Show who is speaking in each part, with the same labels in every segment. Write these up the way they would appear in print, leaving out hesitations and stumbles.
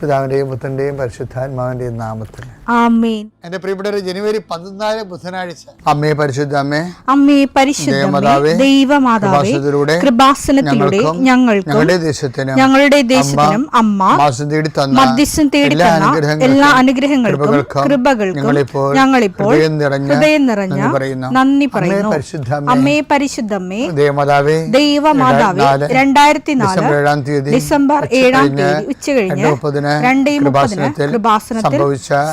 Speaker 1: പിതാവിന്റെയും പുത്രന്റെയും പരിശുദ്ധാത്മാവിന്റെയും നാമത്തിൽ
Speaker 2: ആമേൻ.
Speaker 1: എന്റെ പ്രിയപ്പെട്ടവരെ, ജനുവരി 14 ബുധനാഴ്ച, അമ്മേ പരിശുദ്ധ അമ്മേ,
Speaker 2: അമ്മേ പരിശുദ്ധമേ, ദൈവമാതാവേ, കൃപാസനത്തിലൂടെ ഞങ്ങളുടെ ദേശത്തിനും അമ്മ മധ്യസ്ഥം തേടി തന്ന എല്ലാ അനുഗ്രഹങ്ങൾക്കും കൃപകൾക്കും ഞങ്ങളിപ്പോൾ ഹൃദയം നിറഞ്ഞ നന്ദി പറയുന്നു. അമ്മേ പരിശുദ്ധമേ, ദൈവമാതാവേ, 2004 ഡിസംബർ 7 ഉച്ചകഴിഞ്ഞ് 2:30 കൃപാസനത്തിൽ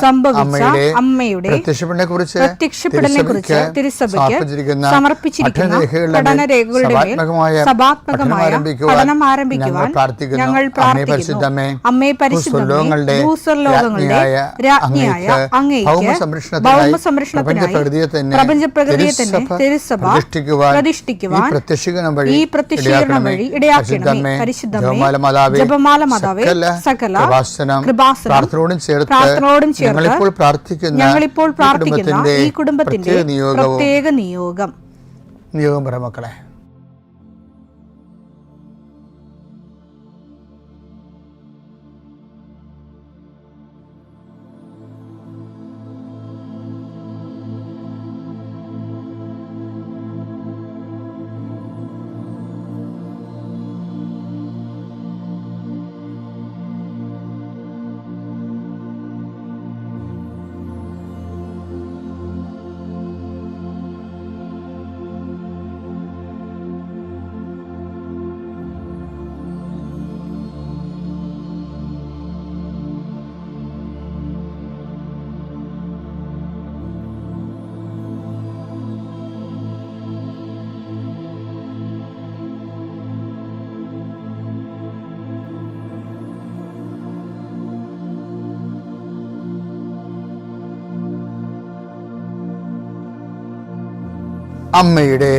Speaker 2: സംഭവിച്ച അമ്മയുടെ പ്രത്യക്ഷപ്പെടലിനെക്കുറിച്ച് തിരുസഭയ്ക്ക് സമർപ്പിച്ചിരിക്കുന്ന പഠനരേഖകളുടെ മേൽ സഭാത്മകമായ പഠനം ആരംഭിക്കുവാൻ ഞങ്ങൾ പ്രാർത്ഥിക്കുന്നു. അമ്മേ പരിശുദ്ധമേ, ഭൂസ്വർലോകങ്ങളുടെ രാജ്ഞിയായ അങ്ങേയ്ക്ക് ഭൗമസംരക്ഷണത്തിനായി പ്രപഞ്ചപ്രകൃതിയെ തന്നെ തിരുസഭ പ്രതിഷ്ഠിക്കുവാൻ ഈ പ്രത്യക്ഷീകരണം വഴി ഇടയാക്കണമേ. പരിശുദ്ധമേ, ജപമാല മാതാവേ, സകല പ്രാർത്ഥനയോടും ചേർത്ത് ഞങ്ങളിപ്പോൾ പ്രാർത്ഥിക്കുന്ന ഈ കുടുംബത്തിന്റെ പ്രത്യേക നിയോഗം
Speaker 1: പറ മക്കളെ.
Speaker 2: അമ്മയുടെ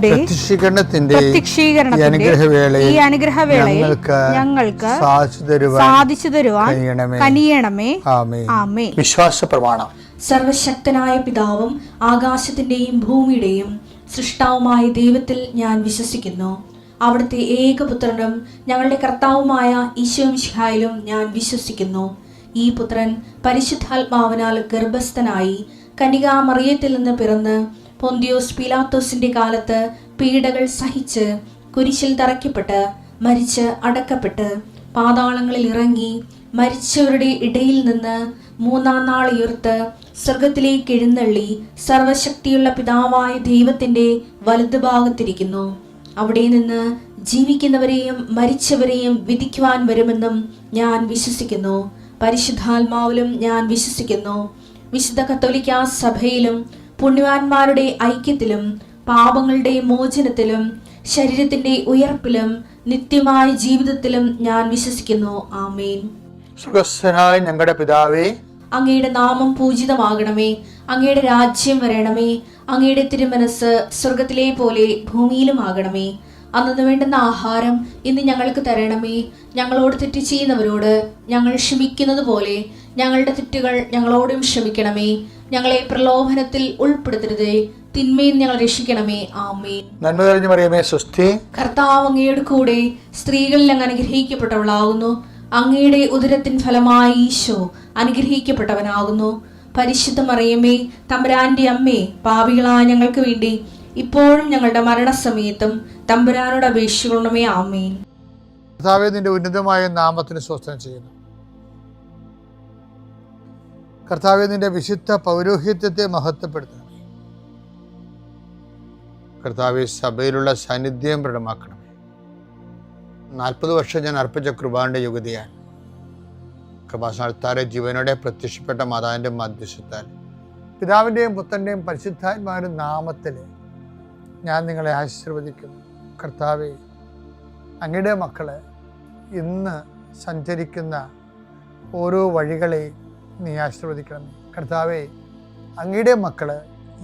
Speaker 1: പ്രത്യക്ഷീകരണത്തിന്റെ
Speaker 2: ഈ അനുഗ്രഹവേളയിൽ ഞങ്ങൾക്ക് സാധിച്ചു തരുവാൻ കനിയണമേ. ആമേൻ.
Speaker 1: വിശ്വാസ പ്രമാണം.
Speaker 3: സർവശക്തനായ പിതാവും ആകാശത്തിന്റെയും ഭൂമിയുടെയും സൃഷ്ടാവുമായ ദൈവത്തിൽ ഞാൻ വിശ്വസിക്കുന്നു. അവിടുത്തെ ഏകപുത്രനും ഞങ്ങളുടെ കർത്താവുമായ ഈശോമിശിഹായിലും ഞാൻ വിശ്വസിക്കുന്നു. ഈ പുത്രൻ പരിശുദ്ധാത്മാവിനാൽ ഗർഭസ്ഥനായി കന്യകാമറിയത്തിൽ നിന്ന് പിറന്ന് പൊന്തിയോസ് പീലാത്തോസിന്റെ കാലത്ത് പീഡകൾ സഹിച്ച് കുരിശിൽ തറയ്ക്കപ്പെട്ട് മരിച്ച് അടക്കപ്പെട്ട് പാതാളങ്ങളിൽ ഇറങ്ങി മരിച്ചവരുടെ ഇടയിൽ നിന്ന് 3-ാം നാൾ ഉയർത്ത് സ്വർഗത്തിലേക്ക് എഴുന്നള്ളി സർവശക്തിയുള്ള പിതാവായ ദൈവത്തിന്റെ വലതുഭാഗത്തിരിക്കുന്നു. അവിടെ നിന്ന് ജീവിക്കുന്നവരെയും മരിച്ചവരെയും വിധിക്കുവാൻ വരുമെന്നും ഞാൻ വിശ്വസിക്കുന്നു. പരിശുദ്ധാത്മാവിലും ഞാൻ വിശ്വസിക്കുന്നു. വിശുദ്ധ കത്തോലിക്കാ സഭയിലും പുണ്യവാന്മാരുടെ ഐക്യത്തിലും പാപങ്ങളുടെ മോചനത്തിലും ശരീരത്തിന്റെ ഉയർപ്പിലും നിത്യമായ ജീവിതത്തിലും ഞാൻ വിശ്വസിക്കുന്നു. ആമേൻ.
Speaker 1: സുഖസ്ഥനായ ഞങ്ങളുടെ പിതാവേ,
Speaker 3: അങ്ങയുടെ നാമം പൂജിതമാകണമേ. അങ്ങയുടെ രാജ്യം വരണമേ. അങ്ങയുടെ തിരുമനസ് സ്വർഗത്തിലെ പോലെ ഭൂമിയിലും ആകണമേ. അന്നു വേണ്ടുന്ന ആഹാരം ഇന്ന് ഞങ്ങൾക്ക് തരണമേ. ഞങ്ങളോട് തെറ്റ് ചെയ്യുന്നവരോട് ഞങ്ങൾ ക്ഷമിക്കുന്നത് പോലെ ഞങ്ങളുടെ തെറ്റുകൾ ഞങ്ങളോടും ക്ഷമിക്കണമേ. ഞങ്ങളെ പ്രലോഭനത്തിൽ ഉൾപ്പെടുത്തരുതേ, തിന്മയിൽ ഞങ്ങൾ രക്ഷിക്കണമേ. ആമേൻ.
Speaker 1: നന്മ നിറഞ്ഞ മറിയമേ, സ്വസ്തി.
Speaker 3: കർത്താവ് അങ്ങയുടെ കൂടെ സ്ത്രീകളിൽ അങ്ങ് അനുഗ്രഹിക്കപ്പെട്ടവളാകുന്നു. അങ്ങയുടെ ഉദരത്തിൻ ഫലമായി ഈശോ അനുഗ്രഹിക്കപ്പെട്ടവനാകുന്നു. പരിശുദ്ധ മറിയമേ, തമ്പുരാന്റെ അമ്മേ, പാപികളായ ഞങ്ങൾക്ക് വേണ്ടി ഇപ്പോഴും ഞങ്ങളുടെ മരണസമയത്തും തമ്പുരാനോട് അപേക്ഷിക്കണമേ. ആമേൻ.
Speaker 1: കർത്താവേ, നിന്റെ ഉന്നതമായ നാമത്തിന് സ്വസ്ഥം ചെയ്യുന്നു. കർത്താവേ, നിന്റെ വിശുദ്ധ പൗരോഹിത്യത്തെ മഹത്വപ്പെടുത്തണമേ. കർത്താവേ, സഭയിലുള്ള സാന്നിധ്യം പ്രകടമാക്കണമേ. 40 വർഷം ഞാൻ അർപ്പിച്ച കൃപാന്റെ യുഗതിയാൽ കൃപാസനത്താരെ ജീവനോടെ പ്രത്യക്ഷപ്പെട്ട മാതാവിന്റെ മധ്യസ്ഥത്താൽ പിതാവിൻ്റെയും പുത്രൻ്റെയും പരിശുദ്ധാത്മാവിൻ്റെ നാമത്തിൽ ഞാൻ നിങ്ങളെ ആശീർവദിക്കുന്നു. കർത്താവേ, അങ്ങയുടെ മക്കളെ ഇന്ന് സഞ്ചരിക്കുന്ന ഓരോ വഴികളെയും നീ ആശീർവദിക്കണമേ. കർത്താവേ, അങ്ങയുടെ മക്കൾ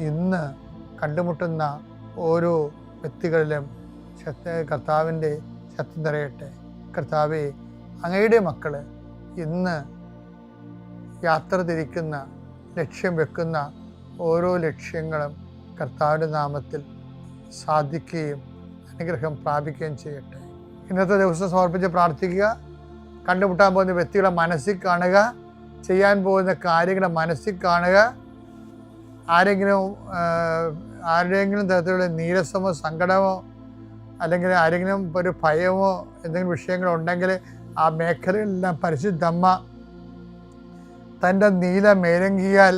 Speaker 1: ഇന്ന് കണ്ടുമുട്ടുന്ന ഓരോ വ്യക്തികളിലും കർത്താവിൻ്റെ ശക്തി നിറയട്ടെ. കർത്താവേ, അങ്ങയുടെ മക്കൾ ഇന്ന് യാത്ര തിരിക്കുന്ന ലക്ഷ്യം വെക്കുന്ന ഓരോ ലക്ഷ്യങ്ങളും കർത്താവിൻ്റെ നാമത്തിൽ സാധിക്കുകയും അനുഗ്രഹം പ്രാപിക്കുകയും ചെയ്യട്ടെ. ഇന്നത്തെ ദിവസം സമർപ്പിച്ച് പ്രാർത്ഥിക്കുക. കണ്ടുമുട്ടാൻ പോകുന്ന വ്യക്തികളെ മനസ്സിൽ കാണുക, ചെയ്യാൻ പോകുന്ന കാര്യങ്ങളെ മനസ്സിൽ കാണുക. ആരുടെയെങ്കിലും തരത്തിലുള്ള നീരസമോ സങ്കടമോ അല്ലെങ്കിൽ ആരെങ്കിലും ഒരു ഭയമോ എന്തെങ്കിലും വിഷയങ്ങളുണ്ടെങ്കിൽ ആ മേഖലകളിലെല്ലാം പരിശുദ്ധമ്മ തൻ്റെ നീല മേലങ്കിയാൽ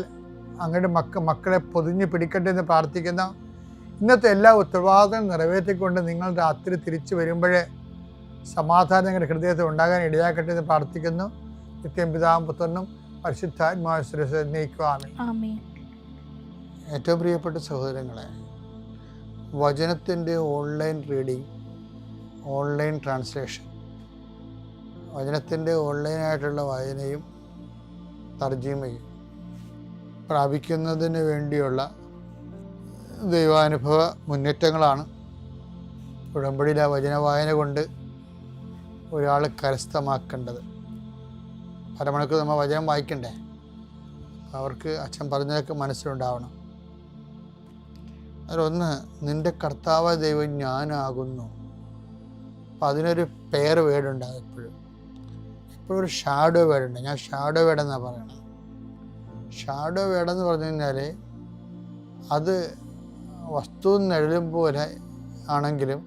Speaker 1: അങ്ങോട്ട് മക്കളെ പൊതിഞ്ഞ് പിടിക്കട്ടെ എന്ന് പ്രാർത്ഥിക്കുന്ന. ഇന്നത്തെ എല്ലാ ഉത്തരവാദിത്തങ്ങളും നിറവേറ്റിക്കൊണ്ട് നിങ്ങൾ രാത്രി തിരിച്ചു വരുമ്പോഴേ സമാധാനം നിങ്ങളുടെ ഹൃദയത്തിൽ ഉണ്ടാകാൻ ഇടയാക്കട്ടെ എന്ന് പ്രാർത്ഥിക്കുന്നു. നിത്യം പിതാവും പുത്രനും പരിശുദ്ധാത്മാവിനെ നയിക്കുവാമേ. ഏറ്റവും പ്രിയപ്പെട്ട സഹോദരങ്ങളെ, വചനത്തിൻ്റെ ഓൺലൈൻ റീഡിങ്, ഓൺലൈൻ ട്രാൻസ്ലേഷൻ, വചനത്തിൻ്റെ ഓൺലൈനായിട്ടുള്ള വായനയും തർജ്ജിമയും പ്രാപിക്കുന്നതിന് വേണ്ടിയുള്ള ദൈവാനുഭവ മുന്നേറ്റങ്ങളാണ്. ഉടമ്പടിയിലെ വചന വായന കൊണ്ട് ഒരാൾ കരസ്ഥമാക്കേണ്ടത്. അരമണിക്കൂർ നമ്മൾ വചനം വായിക്കണ്ടേ? അവർക്ക് അച്ഛൻ പറഞ്ഞതൊക്കെ മനസ്സിലുണ്ടാവണം. അതിലൊന്ന്, നിൻ്റെ കർത്താവ് ദൈവം ഞാനാകുന്നു. അപ്പം അതിനൊരു പേർ വേർഡുണ്ടാകും. എപ്പോഴും ഒരു ഷാഡോ വേർഡുണ്ട്. ഞാൻ ഷാഡോ വേർഡെന്നാണ് പറയണത്. ഷാഡോ വേർഡെന്ന് പറഞ്ഞു കഴിഞ്ഞാൽ അത് വസ്തു നിഴലും പോലെ ആണെങ്കിലും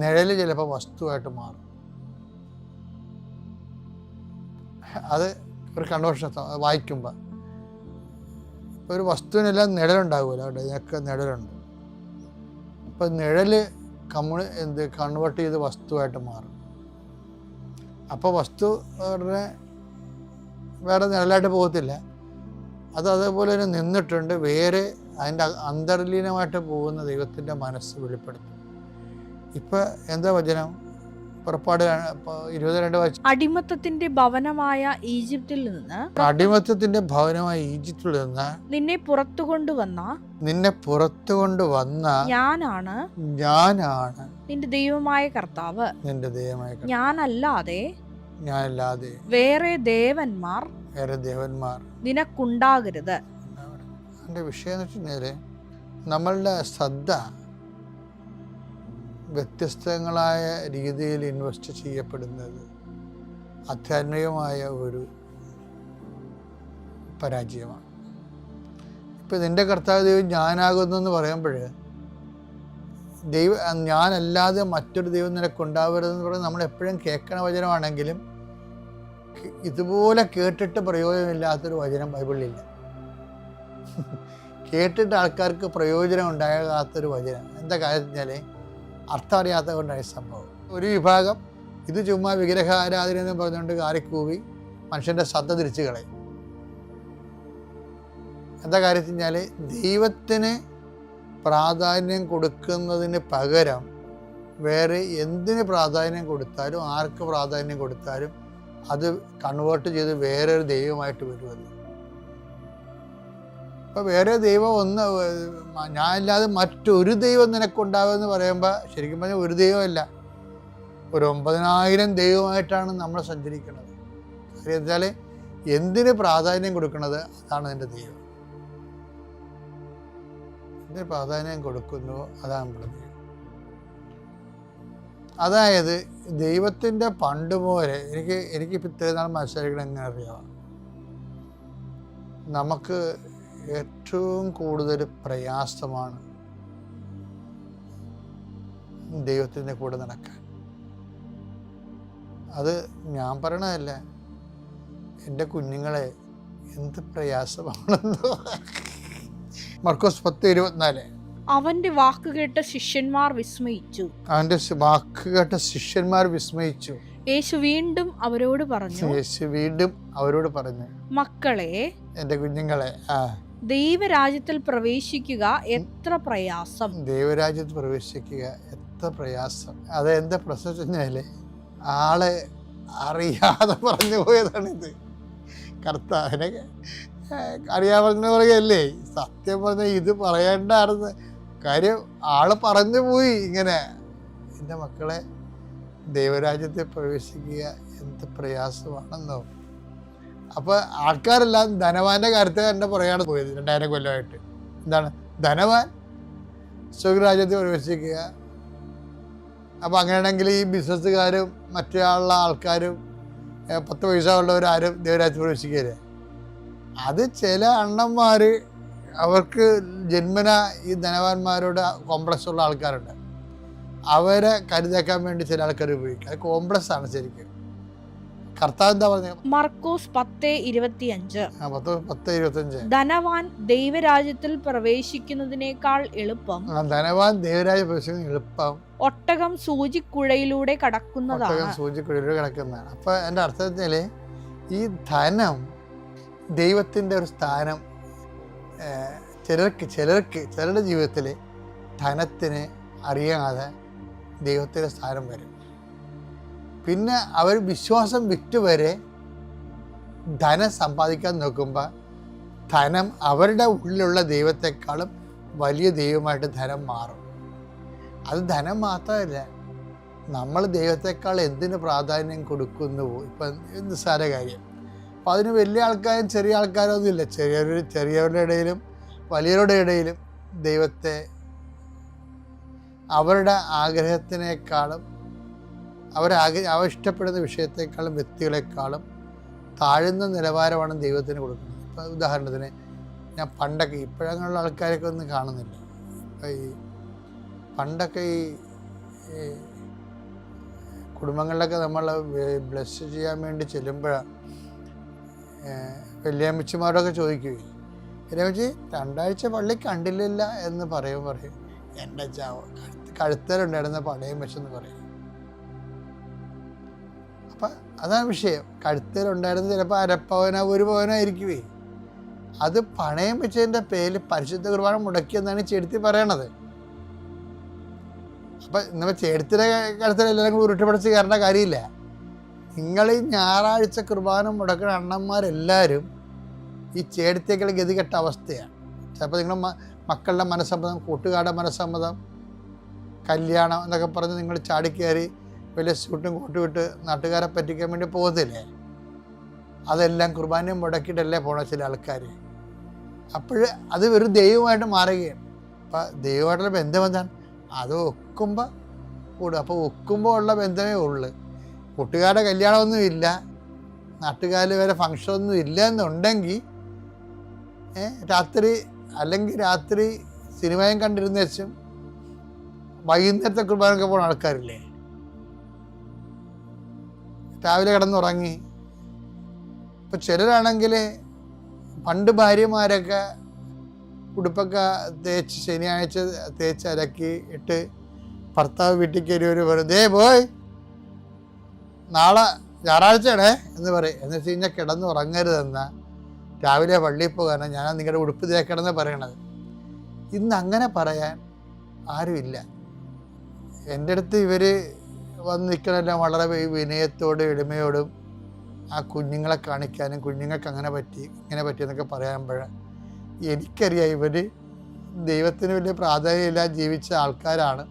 Speaker 1: നിഴൽ ചിലപ്പോൾ വസ്തുവായിട്ട് മാറും. അത് ഒരു കൺവേർഷൻ വായിക്കുമ്പോൾ ഒരു വസ്തുവിനെല്ലാം നിഴലുണ്ടാകുമല്ലോ. അവിടെ ഇതിനൊക്കെ നിഴലുണ്ട്. അപ്പോൾ നിഴൽ കൺവേർട്ട് ചെയ്ത് വസ്തുവായിട്ട് മാറും. അപ്പോൾ വസ്തു വേറെ നിഴലായിട്ട് പോകത്തില്ല. അത് അതേപോലെ തന്നെ നിന്നിട്ടുണ്ട്. വേറെ അതിൻ്റെ അന്തർലീനമായിട്ട് പോകുന്ന ദൈവത്തിൻ്റെ മനസ്സ് വെളിപ്പെടുത്തും. ഇപ്പം എന്താ വചനം? പുറപ്പാട് 22 വായിച്ചു.
Speaker 2: അടിമത്തത്തിന്റെ ഭവനമായ ഈജിപ്തിൽ നിന്ന് നിന്നെ പുറത്തു കൊണ്ടുവന്ന
Speaker 1: ഞാനാണ്
Speaker 2: നിന്റെ ദൈവമായ കർത്താവ്. ഞാനല്ലാതെ വേറെ ദേവന്മാർ നിനക്കുണ്ടാകരുത്.
Speaker 1: എൻ്റെ വിഷയം എന്ന് വെച്ചാൽ നമ്മളുടെ ശ്രദ്ധ വ്യത്യസ്തങ്ങളായ രീതിയിൽ ഇൻവെസ്റ്റ് ചെയ്യപ്പെടുന്നത് ആധ്യാത്മികമായ ഒരു പരാജയമാണ്. ഇപ്പം നിൻ്റെ കർത്താവ് ദൈവം ഞാനാകുന്നു എന്ന് പറയുമ്പോൾ ഞാനല്ലാതെ മറ്റൊരു ദൈവം നിനക്കുണ്ടാവരുതെന്ന് പറയുന്നത് നമ്മൾ എപ്പോഴും കേൾക്കണ വചനമാണെങ്കിലും ഇതുപോലെ കേട്ടിട്ട് പ്രയോജനമില്ലാത്തൊരു വചനം ബൈബിളിലില്ല. കേട്ടിട്ട് ആൾക്കാർക്ക് പ്രയോജനം ഉണ്ടാകാത്തൊരു വചനം. എന്താ കാര്യം വെച്ചാൽ അർത്ഥം അറിയാത്ത കൊണ്ടാണ് ഈ സംഭവം. ഒരു വിഭാഗം ഇത് ചുമ്മാ വിഗ്രഹാരാധന എന്ന് പറഞ്ഞുകൊണ്ട് കാറിക്കൂവി മനുഷ്യൻ്റെ ശ്രദ്ധ തിരിച്ചു കളയും. എന്താ കാര്യം വെച്ചാൽ ദൈവത്തിന് പ്രാധാന്യം കൊടുക്കുന്നതിന് പകരം വേറെ എന്തിന് പ്രാധാന്യം കൊടുത്താലും ആർക്ക് പ്രാധാന്യം കൊടുത്താലും അത് കൺവേർട്ട് ചെയ്ത് വേറൊരു ദൈവമായിട്ട് വരുമത്. അപ്പോൾ വേറെ ദൈവം ഞാനില്ലാതെ മറ്റൊരു ദൈവം നിനക്കുണ്ടാവുമെന്ന് പറയുമ്പോൾ ശരിക്കും പറഞ്ഞാൽ ഒരു ദൈവമല്ല, ഒരു 9000 ദൈവമായിട്ടാണ് നമ്മൾ സഞ്ചരിക്കുന്നത്. കാര്യം വെച്ചാൽ എന്തിന് പ്രാധാന്യം കൊടുക്കുന്നത് അതാണ് എൻ്റെ ദൈവം. എന്തിന് പ്രാധാന്യം കൊടുക്കുന്നുവോ അതാണ് നമ്മുടെ ദൈവം. അതായത് ദൈവത്തിൻ്റെ പണ്ട് പോലെ എനിക്കിപ്പോൾ ഇത്രയും നാൾ മനസ്സിലാക്കണം. എങ്ങനെ അറിയാം? നമുക്ക് ഏറ്റവും കൂടുതൽ പ്രയാസമാണ് ദൈവത്തിൻ്റെ കൂടെ നടക്കാൻ. അത് ഞാൻ പറയണതല്ല, എൻ്റെ കുഞ്ഞുങ്ങളെ എന്ത് പ്രയാസമാണെന്നോ. മർക്കോസ് 10:24.
Speaker 2: അവന്റെ വാക്ക് കേട്ട ശിഷ്യന്മാർ വിസ്മയിച്ചു. യേശു വീണ്ടും അവരോട് പറഞ്ഞു, മക്കളെ,
Speaker 1: എൻ്റെ കുഞ്ഞുങ്ങളെ,
Speaker 2: ദൈവരാജ്യത്തിൽ പ്രവേശിക്കുക എത്ര പ്രയാസം.
Speaker 1: അതെന്താ പ്രശ്നം വെച്ചാല് ആളെ അറിയാതെ പറഞ്ഞു പോയതാണിത്. കർത്താവിനെ അറിയാമെന്ന് പറയല്ലേ? സത്യം പറഞ്ഞാൽ ഇത് പറയേണ്ടായിരുന്നു. കാര്യം ആള് പറഞ്ഞു പോയി ഇങ്ങനെ, എൻ്റെ മക്കളെ ദൈവരാജ്യത്തിൽ പ്രവേശിക്കുക എന്ത് പ്രയാസമാണെന്നോ. അപ്പോൾ ആൾക്കാരെല്ലാം ധനവാന്റെ കാര്യത്തിൽ തന്നെ പറയാണ് പോയത് 2000 കൊല്ലമായിട്ട്. എന്താണ് ധനവാൻ സ്വർഗ്ഗരാജ്യത്തിൽ പ്രവേശിക്കുക? അപ്പോൾ അങ്ങനെയാണെങ്കിൽ ഈ ബിസിനസ്സുകാരും മറ്റുള്ള ആൾക്കാരും 10 പൈസ ഉള്ളവർ ആരും ദൈവരാജ്യത്തിൽ പ്രവേശിക്കുകയില്ല. അത് ചില അണ്ണന്മാർ, അവർക്ക് ജന്മന ഈ ധനവാന്മാരോട് കോംപ്ലക്സ് ഉള്ള ആൾക്കാരുണ്ട്. അവരെ കരുതാക്കാൻ വേണ്ടി ചില ആൾക്കാർ ഉപയോഗിക്കുക. അത് കോംപ്ലക്സ് ആണ് ശരിക്കും. കർത്താവ് എന്താ പറഞ്ഞത്?
Speaker 2: മർക്കോസ് 10:25.
Speaker 1: 10:25.
Speaker 2: ധനവാൻ ദൈവരാജ്യത്തിൽ പ്രവേശിക്കുന്നതിനേക്കാൾ എളുപ്പം
Speaker 1: ധനവാൻ ദൈവരാജ്യം പ്രവേശിക്കുന്നത് എളുപ്പം
Speaker 2: ഒട്ടകം സൂചിക്കുഴയിലൂടെ കടക്കുന്നതാണ്.
Speaker 1: സൂചിക്കുഴയിലൂടെ കിടക്കുന്നതാണ്. അപ്പൊ എൻ്റെ അർത്ഥത്തിൽ ഈ ധനം ദൈവത്തിൻ്റെ ഒരു സ്ഥാനം ചിലരുടെ ജീവിതത്തിൽ ധനത്തിന് അറിയാതെ ദൈവത്തിൻ്റെ സ്ഥാനം വരും. പിന്നെ അവർ വിശ്വാസം വിറ്റുവരെ ധനം സമ്പാദിക്കാൻ നോക്കുമ്പോൾ ധനം അവരുടെ ഉള്ളിലുള്ള ദൈവത്തെക്കാളും വലിയ ദൈവമായിട്ട് ധനം മാറും. അത് ധനം മാത്രമല്ല, നമ്മൾ ദൈവത്തെക്കാൾ എന്തിന് പ്രാധാന്യം കൊടുക്കുന്നുവോ. ഇപ്പം നിസ്സാര കാര്യം. അപ്പം അതിന് വലിയ ആൾക്കാരും ചെറിയ ആൾക്കാരൊന്നും ഇല്ല. ചെറിയവരുടെ ഇടയിലും വലിയവരുടെ ഇടയിലും ദൈവത്തെ അവരുടെ ആഗ്രഹത്തിനേക്കാളും അവർ ഇഷ്ടപ്പെടുന്ന വിഷയത്തെക്കാളും വ്യക്തികളെക്കാളും താഴ്ന്ന നിലവാരമാണ് ദൈവത്തിന് കൊടുക്കുന്നത്. ഇപ്പം ഉദാഹരണത്തിന് ഞാൻ പണ്ടൊക്കെ, ഇപ്പോഴങ്ങനെയുള്ള ആൾക്കാരൊക്കെ ഒന്നും കാണുന്നില്ല. പണ്ടൊക്കെ ഈ കുടുംബങ്ങളിലൊക്കെ നമ്മൾ ബ്ലെസ് ചെയ്യാൻ വേണ്ടി ചെല്ലുമ്പോഴാണ് വല്യമ്മച്ചിമാരോടൊക്കെ ചോദിക്കുകയും, വല്യമ്മച്ചി 2 ആഴ്ച പള്ളി കണ്ടില്ല എന്ന് പറയും. എൻ്റെ കഴുത്തലുണ്ടായിരുന്ന പടയം വെച്ചെന്ന് പറയും. അപ്പം അതാണ് വിഷയം. കഴുത്തലുണ്ടായിരുന്നത് ചിലപ്പോൾ 1/2 പവനോ 1 പവനോ ആയിരിക്കുവേ. അത് പണയം വെച്ചതിൻ്റെ പേരിൽ പരിശുദ്ധ കുർബാന മുടക്കിയെന്നാണ് ചെടുത്തി പറയണത്. അപ്പം നമ്മൾ ചെടുത്തിൻ്റെ കഴുത്തിൽ എല്ലാവരും കൂടി ഉരുട്ടിപ്പടച്ച് കയറേണ്ട കാര്യമില്ല. നിങ്ങൾ ഈ ഞായറാഴ്ച കുർബാന മുടക്കുന്ന അണ്ണന്മാരെല്ലാവരും ഈ ചേടത്തേക്കുള്ള ഗതികെട്ട അവസ്ഥയാണ്. ചിലപ്പോൾ നിങ്ങളുടെ മക്കളുടെ മനസ്സമ്മതം, കൂട്ടുകാരുടെ മനസ്സമ്മതം, കല്യാണം എന്നൊക്കെ പറഞ്ഞ് നിങ്ങൾ ചാടിക്കയറി വലിയ സ്യൂട്ടും കൂട്ടുവിട്ട് നാട്ടുകാരെ പറ്റിക്കാൻ വേണ്ടി പോകത്തില്ലേ? അതെല്ലാം കുർബാനയും മുടക്കിയിട്ടല്ലേ പോണ ചില ആൾക്കാർ. അപ്പോൾ അത് ഒരു ദൈവമായിട്ട് മാറുകയാണ്. അപ്പം ദൈവമായിട്ടുള്ള ബന്ധം എന്താണ്? അത് ഒക്കുമ്പോൾ കൂടും. അപ്പോൾ ഒക്കുമ്പോൾ ഉള്ള ബന്ധമേ ഉള്ളു. കൂട്ടുകാരുടെ കല്യാണമൊന്നും ഇല്ല, നാട്ടുകാർ വരെ ഫങ്ഷനൊന്നും ഇല്ല എന്നുണ്ടെങ്കിൽ രാത്രി സിനിമയും കണ്ടിരുന്ന ശേഷം വൈകുന്നേരത്തെ കുർബാനൊക്കെ പോകുന്ന ആൾക്കാരില്ലേ? രാവിലെ കിടന്നുറങ്ങി. ഇപ്പം ചിലരാണെങ്കിൽ പണ്ട് ഭാര്യമാരൊക്കെ ഉടുപ്പൊക്കെ തേച്ച് ശനിയാഴ്ച തേച്ച് അലക്കി ഇട്ട് ഭർത്താവ് വീട്ടിൽ കയറി ഒരു വെറുതെ പോയി നാളെ ഞായറാഴ്ചയാണേ എന്ന് പറയും. എന്ന് വെച്ച് കഴിഞ്ഞാൽ കിടന്നുറങ്ങരുതെന്ന, രാവിലെ പള്ളിയിൽ പോകാനാണ് ഞാൻ നിങ്ങളുടെ ഉടുപ്പ് തേക്കണമെന്ന് പറയണത്. ഇന്ന് അങ്ങനെ പറയാൻ ആരുമില്ല. എൻ്റെ അടുത്ത് ഇവർ വന്ന് നിൽക്കണമെല്ലാം വളരെ വിനയത്തോടും എളിമയോടും ആ കുഞ്ഞുങ്ങളെ കാണിക്കാനും കുഞ്ഞുങ്ങൾക്ക് അങ്ങനെ പറ്റി ഇങ്ങനെ പറ്റിയെന്നൊക്കെ പറയുമ്പോൾ എനിക്കറിയാം ഇവർ ദൈവത്തിന് വലിയ പ്രാധാന്യമില്ലാതെ ജീവിച്ച ആൾക്കാരാണ്.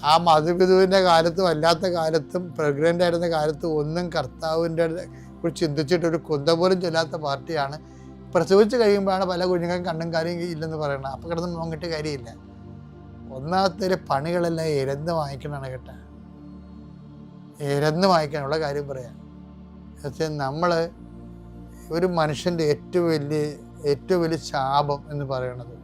Speaker 1: ആ മധുപിതുവിൻ്റെ കാലത്തും അല്ലാത്ത കാലത്തും പ്രഗ്നൻ്റ് ആയിരുന്ന കാലത്തും ഒന്നും കർത്താവിൻ്റെ കുറിച്ച് ചിന്തിച്ചിട്ടൊരു കൊന്ത പോലും ചെല്ലാത്ത പാർട്ടിയാണ്. പ്രസവിച്ച് കഴിയുമ്പോഴാണ് പല കുഞ്ഞുങ്ങൾക്കും കണ്ണും കാര്യം ഇല്ലെന്ന് പറയണം. അപ്പം കിടന്ന് നോക്കിയിട്ട് കാര്യമില്ല. ഒന്നാമത്തെ പണികളെല്ലാം ഇരന്ന് വാങ്ങിക്കണമാണ് കേട്ടോ. ഇരന്ന് വാങ്ങിക്കാനുള്ള കാര്യം പറയാം. പക്ഷേ നമ്മൾ ഒരു മനുഷ്യൻ്റെ ഏറ്റവും വലിയ ശാപം എന്ന് പറയണത്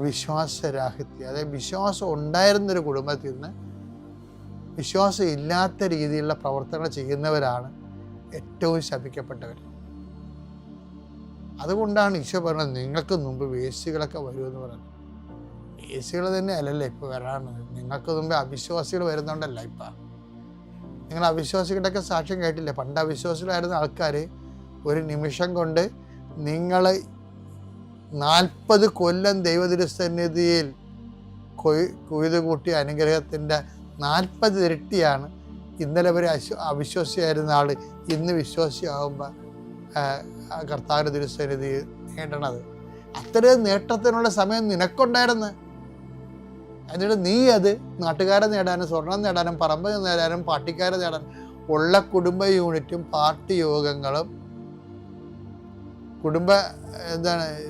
Speaker 1: വിശ്വാസരാഹിത്യം. അതായത് വിശ്വാസം ഉണ്ടായിരുന്നൊരു കുടുംബത്തിൽ നിന്ന് വിശ്വാസം ഇല്ലാത്ത രീതിയിലുള്ള പ്രവർത്തനങ്ങൾ ചെയ്യുന്നവരാണ് ഏറ്റവും ശപിക്കപ്പെട്ടവർ. അതുകൊണ്ടാണ് ഈശോ പറഞ്ഞത് നിങ്ങൾക്ക് മുമ്പ് വേശ്യകളൊക്കെ വരുമെന്ന് പറഞ്ഞത്. വേശ്യകൾ തന്നെ അല്ലല്ലേ ഇപ്പോൾ വരാറുള്ളത്, നിങ്ങൾക്ക് മുമ്പ് അവിശ്വാസികൾ വരുന്നുണ്ടല്ല. ഇപ്പം നിങ്ങൾ അവിശ്വാസികളുടെയൊക്കെ സാക്ഷ്യം കേട്ടില്ലേ? പണ്ട് അവിശ്വാസികളായിരുന്ന ആൾക്കാർ ഒരു നിമിഷം കൊണ്ട് നിങ്ങൾ 40 കൊല്ലം ദൈവതിരുസന്നിധിയിൽ കൊയ്തു കൂട്ടിയ അനുഗ്രഹത്തിൻ്റെ 40 ഇരട്ടിയാണ് ഇന്നലെ വരെ അവിശ്വാസിയായിരുന്ന ആൾ ഇന്ന് വിശ്വാസിയാകുമ്പോൾ കർത്താവിൻ്റെ തിരുസന്നിധി നേടണത്. അത്രയും നേട്ടത്തിനുള്ള സമയം നിനക്കുണ്ടായിരുന്നു. എന്നിട്ട് നീ അത് നാട്ടുകാരെ നേടാനും സ്വർണം നേടാനും പറമ്പ് നേടാനും പാർട്ടിക്കാരെ നേടാനും ഉള്ള കുടുംബ യൂണിറ്റും പാർട്ടി യോഗങ്ങളും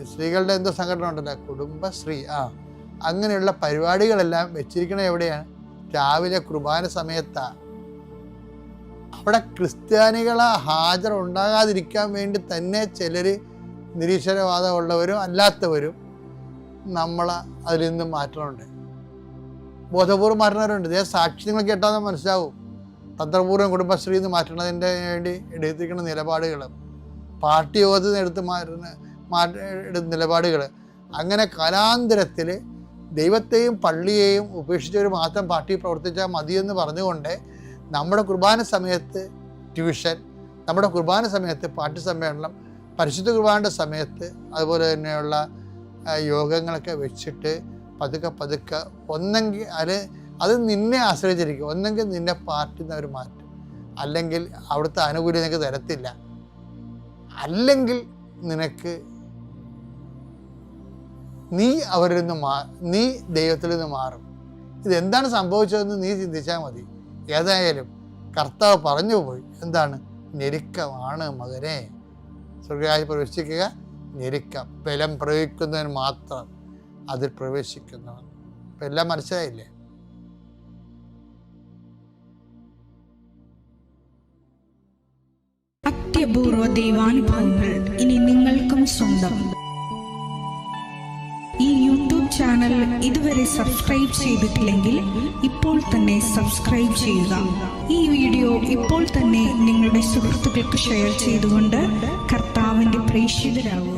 Speaker 1: സ്ത്രീകളുടെ എന്തോ സംഘടന ഉണ്ടല്ലോ, കുടുംബശ്രീ, അങ്ങനെയുള്ള പരിപാടികളെല്ലാം വെച്ചിരിക്കണത് എവിടെയാണ്? രാവിലെ കുർബാന സമയത്താണ്. അവിടെ ക്രിസ്ത്യാനികളെ ഹാജർ ഉണ്ടാകാതിരിക്കാൻ വേണ്ടി തന്നെ ചിലർ നിരീശ്വരവാദമുള്ളവരും അല്ലാത്തവരും നമ്മളെ അതിൽ നിന്ന് മാറ്റണമുണ്ട്. ബോധപൂർവ്വം മാറ്റുന്നവരുണ്ട്. ഇതേ സാക്ഷി നിങ്ങൾ കേട്ടാൽ മനസ്സിലാവും. തന്ത്രപൂർവ്വം കുടുംബശ്രീ എന്ന് മാറ്റണതിൻ്റെ വേണ്ടി എടുത്തിരിക്കുന്ന നിലപാടുകൾ, പാർട്ടി യോഗത്തിൽ നിന്ന് എടുത്ത നിലപാടുകൾ, അങ്ങനെ കാലാന്തരത്തിൽ ദൈവത്തെയും പള്ളിയെയും ഉപേക്ഷിച്ചവർ മാത്രം പാർട്ടി പ്രവർത്തിച്ചാൽ മതിയെന്ന് പറഞ്ഞുകൊണ്ട് നമ്മുടെ കുർബാന സമയത്ത് ട്യൂഷൻ, നമ്മുടെ കുർബാന സമയത്ത് പാർട്ടി സമ്മേളനം, പരിശുദ്ധ കുർബാനയുടെ സമയത്ത് അതുപോലെ തന്നെയുള്ള യോഗങ്ങളൊക്കെ വെച്ചിട്ട് പതുക്കെ ഒന്നെങ്കിൽ അത് നിന്നെ ആശ്രയിച്ചിരിക്കും. ഒന്നെങ്കിൽ നിന്നെ പാർട്ടിയിൽ നിന്ന് അവർ മാറ്റും, അല്ലെങ്കിൽ അവിടുത്തെ ആനുകൂല്യം നിനക്ക് തരത്തില്ല, അല്ലെങ്കിൽ നിനക്ക് നീ അവരിൽ നിന്ന് നീ ദൈവത്തിൽ നിന്ന് മാറും. ഇതെന്താണ് സംഭവിച്ചതെന്ന് നീ ചിന്തിച്ചാൽ മതി. ഏതായാലും കർത്താവ് പറഞ്ഞു പോയി, എന്താണ്? ഞെരുക്കമാണ് മകനെ, സ്വർഗ്ഗരാജ്യത്തിൽ പ്രവേശിക്കുക ഞെരുക്കം, ബലം പ്രയോഗിക്കുന്നതിന് മാത്രം അതിൽ പ്രവേശിക്കുന്നവൻ. ഇപ്പം എല്ലാം മനസ്സിലായില്ലേ?
Speaker 4: അത്യപൂർവ ദൈവാനുഭവങ്ങൾ ഇനി നിങ്ങൾക്കും സ്വന്തം. ഈ യൂട്യൂബ് ചാനൽ ഇതുവരെ സബ്സ്ക്രൈബ് ചെയ്തിട്ടില്ലെങ്കിൽ ഇപ്പോൾ തന്നെ സബ്സ്ക്രൈബ് ചെയ്യുക. ഈ വീഡിയോ ഇപ്പോൾ തന്നെ നിങ്ങളുടെ സുഹൃത്തുക്കൾക്ക് ഷെയർ ചെയ്തുകൊണ്ട് കർത്താവിൻ്റെ പ്രേക്ഷിതരാകുക.